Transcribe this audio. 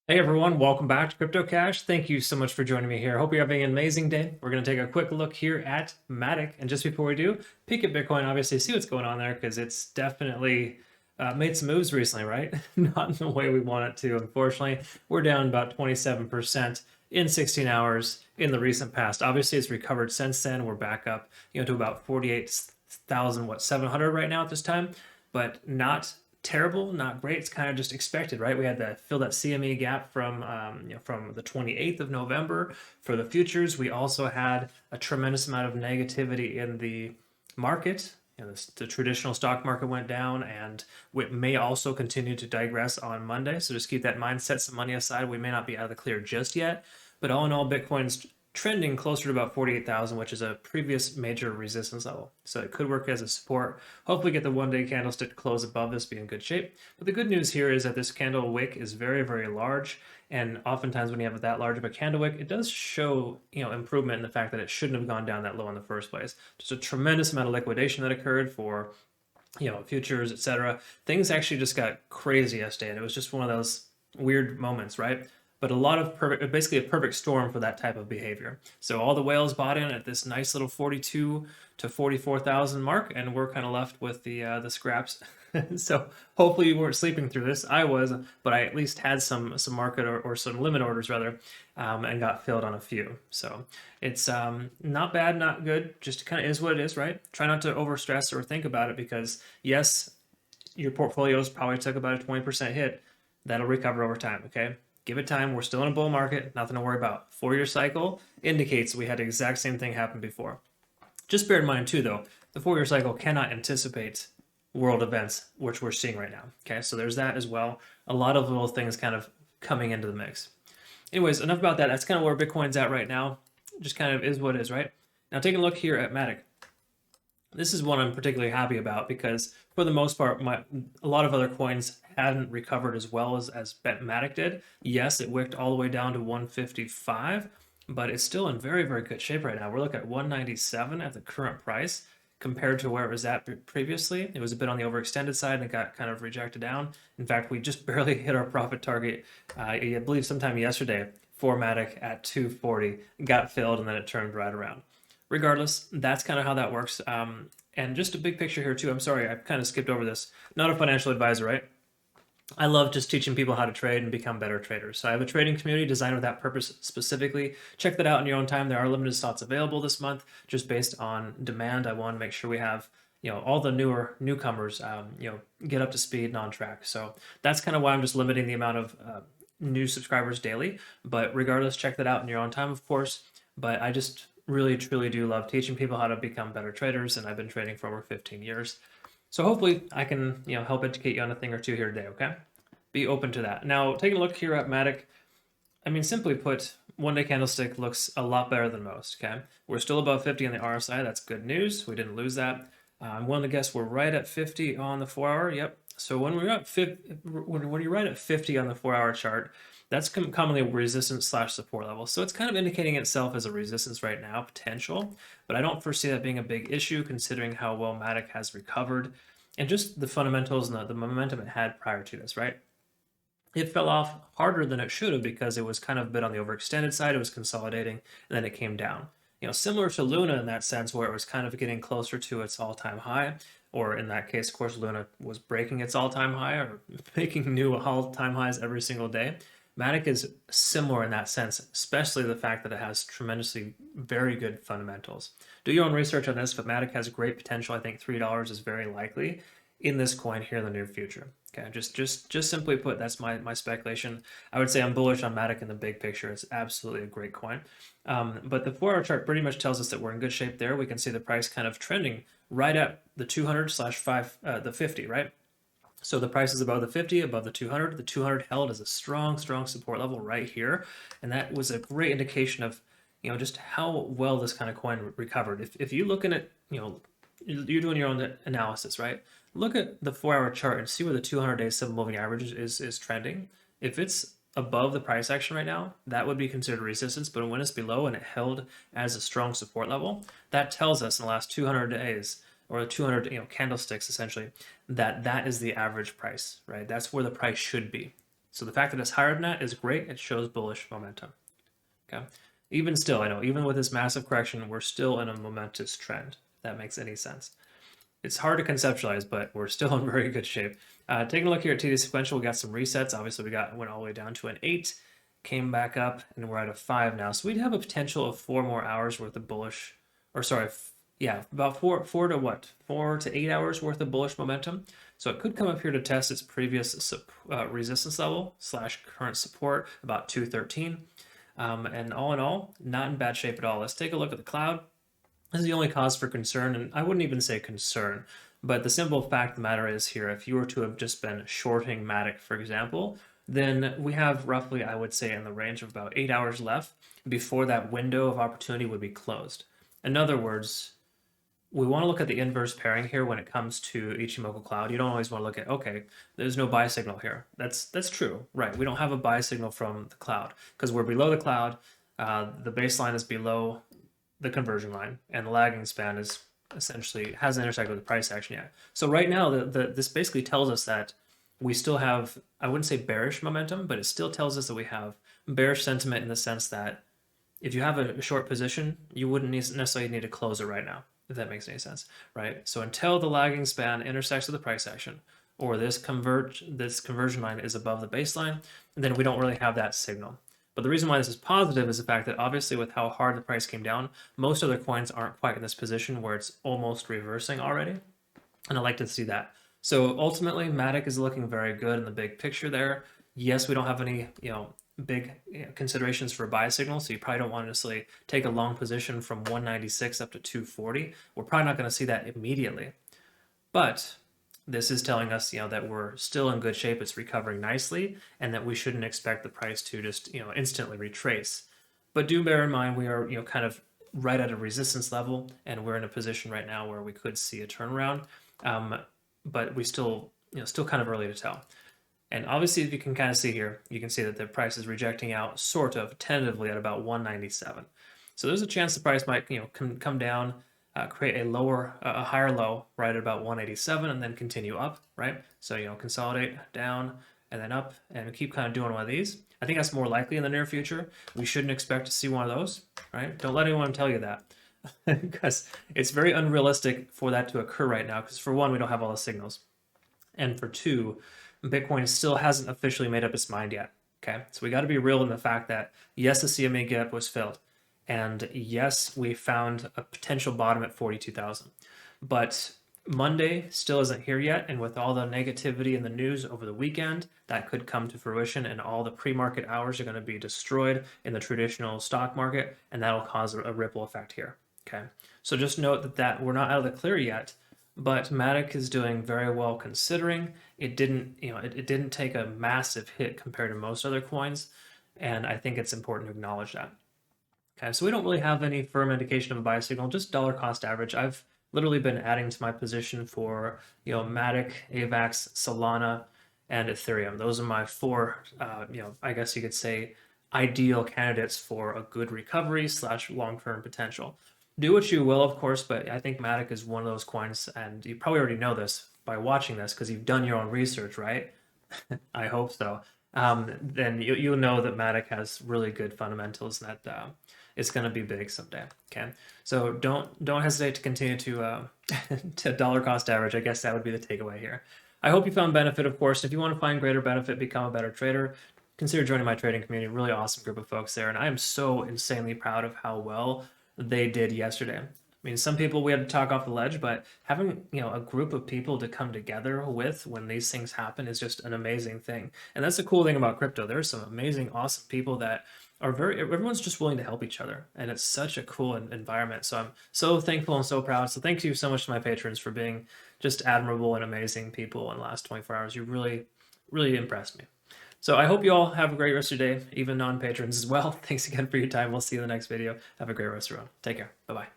Hey everyone, welcome back to CryptoCache. Thank you so much for joining me here. Hope you're having an amazing day. We're going to take a quick look here at Matic. And just before we do, peek at Bitcoin, obviously see what's going on there because it's definitely made some moves recently, right? Not in the way we want it to, unfortunately. We're down about 27% in 16 hours in the recent past. Obviously, it's recovered since then. We're back up, to about 48,000, 700 right now at this time, but not terrible, not great. It's kind of just expected, right? We had to fill that CME gap from the 28th of November for the futures. We also had a tremendous amount of negativity in the market. The traditional stock market went down, and it may also continue to digress on Monday. So just keep that in mind. Set some money aside. We may not be out of the clear just yet, but all in all, Bitcoin's trending closer to about 48,000, which is a previous major resistance level. So it could work as a support. Hopefully get the one-day candlestick to close above this, be in good shape. But the good news here is that this candle wick is very, very large. And oftentimes when you have that large of a candle wick, it does show, improvement in the fact that it shouldn't have gone down that low in the first place. Just a tremendous amount of liquidation that occurred for, futures, etc. Things actually just got crazy yesterday, and it was just one of those weird moments, right? But a lot of basically a perfect storm for that type of behavior. So all the whales bought in at this nice little 42 to 44,000 mark, and we're kind of left with the scraps. So hopefully you weren't sleeping through this. I was, but I at least had some market or some limit orders rather, and got filled on a few. So it's not bad, not good. Just kind of is what it is, right? Try not to overstress or think about it because yes, your portfolios probably took about a 20% hit. That'll recover over time. Okay. Give it time. We're still in a bull market. Nothing to worry about. 4-year cycle indicates we had the exact same thing happen before. Just bear in mind too, though, the 4-year cycle cannot anticipate world events, which we're seeing right now. Okay, so there's that as well. A lot of little things kind of coming into the mix. Anyways, enough about that. That's kind of where Bitcoin's at right now. Just kind of is what it is, right? Now taking a look here at Matic. This is one I'm particularly happy about because for the most part, a lot of other coins hadn't recovered as well as Matic did. Yes, it wicked all the way down to 155, but it's still in very, very good shape right now. We're looking at 197 at the current price compared to where it was at previously. It was a bit on the overextended side and it got kind of rejected down. In fact, we just barely hit our profit target, I believe sometime yesterday for Matic at 240, got filled, and then it turned right around. Regardless, that's kind of how that works. And just a big picture here too. I'm sorry, I kind of skipped over this. Not a financial advisor, right? I love just teaching people how to trade and become better traders. So I have a trading community designed with that purpose specifically. Check that out in your own time. There are limited slots available this month, just based on demand. I want to make sure we have, all the newcomers, get up to speed and on track. So that's kind of why I'm just limiting the amount of new subscribers daily. But regardless, check that out in your own time, of course. But I just really, truly do love teaching people how to become better traders, and I've been trading for over 15 years. So hopefully I can, help educate you on a thing or two here today, okay? Be open to that. Now, taking a look here at Matic, I mean, simply put, one-day candlestick looks a lot better than most, okay? We're still above 50 on the RSI. That's good news. We didn't lose that. I'm willing to guess we're right at 50 on the 4-hour. Yep. So when you're right at 50 on the 4-hour chart, that's commonly a resistance / support level. So it's kind of indicating itself as a resistance right now, potential, but I don't foresee that being a big issue considering how well Matic has recovered and just the fundamentals and the momentum it had prior to this, right? It fell off harder than it should have because it was kind of a bit on the overextended side. It was consolidating and then it came down. Similar to Luna in that sense, where it was kind of getting closer to its all-time high, or in that case, of course, Luna was breaking its all-time high or making new all-time highs every single day. Matic is similar in that sense, especially the fact that it has tremendously very good fundamentals. Do your own research on this, but Matic has great potential. I think $3 is very likely in this coin here in the near future. Okay, just simply put, that's my speculation. I would say I'm bullish on Matic in the big picture. It's absolutely a great coin. But the 4-hour chart pretty much tells us that we're in good shape there. We can see the price kind of trending right at the 200 / the 50, right? So the price is above the 50, above the 200. The 200 held as a strong support level right here. And that was a great indication of, just how well this kind of coin recovered. If you look at it, you're doing your own analysis, right? Look at the 4-hour chart and see where the 200-day simple moving average is trending. If it's above the price action right now, that would be considered resistance. But when it's below and it held as a strong support level, that tells us in the last 200 days, or 200 candlesticks essentially, that is the average price, right? That's where the price should be. So the fact that it's higher than that is great. It shows bullish momentum. Okay. Even still, I know, even with this massive correction, we're still in a momentous trend, if that makes any sense. It's hard to conceptualize, but we're still in very good shape. Taking a look here at TD sequential, we got some resets. Obviously, went all the way down to an 8, came back up, and we're at a 5 now. So we'd have a potential of 4 more hours worth of bullish, or sorry, yeah, about 4 to 8 hours worth of bullish momentum. So it could come up here to test its previous resistance level / current support, about 213. And all in all, not in bad shape at all. Let's take a look at the cloud. This is the only cause for concern, and I wouldn't even say concern, but the simple fact of the matter is here, if you were to have just been shorting Matic, for example, then we have roughly, I would say, in the range of about 8 hours left before that window of opportunity would be closed. In other words, we want to look at the inverse pairing here when it comes to Ichimoku Cloud. You don't always want to look at, okay, there's no buy signal here. That's true, right? We don't have a buy signal from the cloud because we're below the cloud. The baseline is below the conversion line, and the lagging span is essentially hasn't intersected with the price action yet. So right now, this basically tells us that we still have, I wouldn't say bearish momentum, but it still tells us that we have bearish sentiment in the sense that if you have a short position, you wouldn't necessarily need to close it right now, if that makes any sense, right? So until the lagging span intersects with the price action, or this conversion line is above the baseline, then we don't really have that signal. But the reason why this is positive is the fact that obviously with how hard the price came down, most other coins aren't quite in this position where it's almost reversing already. And I like to see that. So ultimately, Matic is looking very good in the big picture there. Yes, we don't have any, big considerations for a buy signal, so you probably don't want to necessarily take a long position from 196 up to 240. We're probably not going to see that immediately. But this is telling us, that we're still in good shape. It's recovering nicely, and that we shouldn't expect the price to just, instantly retrace. But do bear in mind, we are, kind of right at a resistance level, and we're in a position right now where we could see a turnaround. But we still kind of early to tell. And obviously, if you can kind of see here, you can see that the price is rejecting out sort of tentatively at about 197. So there's a chance the price might, come down, create a higher low right at about 187 and then continue up, right? So, consolidate down and then up and keep kind of doing one of these. I think that's more likely in the near future. We shouldn't expect to see one of those, right? Don't let anyone tell you that because it's very unrealistic for that to occur right now because for one, we don't have all the signals. And for two, Bitcoin still hasn't officially made up its mind yet, okay? So we got to be real in the fact that yes, the CME gap was filled. And yes, we found a potential bottom at 42,000, but Monday still isn't here yet. And with all the negativity in the news over the weekend, that could come to fruition and all the pre-market hours are going to be destroyed in the traditional stock market. And that'll cause a ripple effect here. Okay. So just note that we're not out of the clear yet, but Matic is doing very well considering it didn't, it didn't take a massive hit compared to most other coins. And I think it's important to acknowledge that. Okay, so we don't really have any firm indication of a buy signal, just dollar cost average. I've literally been adding to my position for, Matic, AVAX, Solana, and Ethereum. Those are my 4, I guess you could say, ideal candidates for a good recovery / long-term potential. Do what you will, of course, but I think Matic is one of those coins, and you probably already know this by watching this because you've done your own research, right? I hope so. Then you'll know that Matic has really good fundamentals and that it's going to be big someday. Okay, so don't hesitate to continue to to dollar cost average. I guess that would be the takeaway here. I hope you found benefit, of course. If you want to find greater benefit, become a better trader, consider joining my trading community. Really awesome group of folks there, and I am so insanely proud of how well they did yesterday. I mean, some people we had to talk off the ledge, but having, a group of people to come together with when these things happen is just an amazing thing. And that's the cool thing about crypto. There's some amazing, awesome people that are everyone's just willing to help each other. And it's such a cool environment. So I'm so thankful and so proud. So thank you so much to my patrons for being just admirable and amazing people in the last 24 hours. You really, really impressed me. So I hope you all have a great rest of your day, even non-patrons as well. Thanks again for your time. We'll see you in the next video. Have a great rest of your own. Take care. Bye-bye.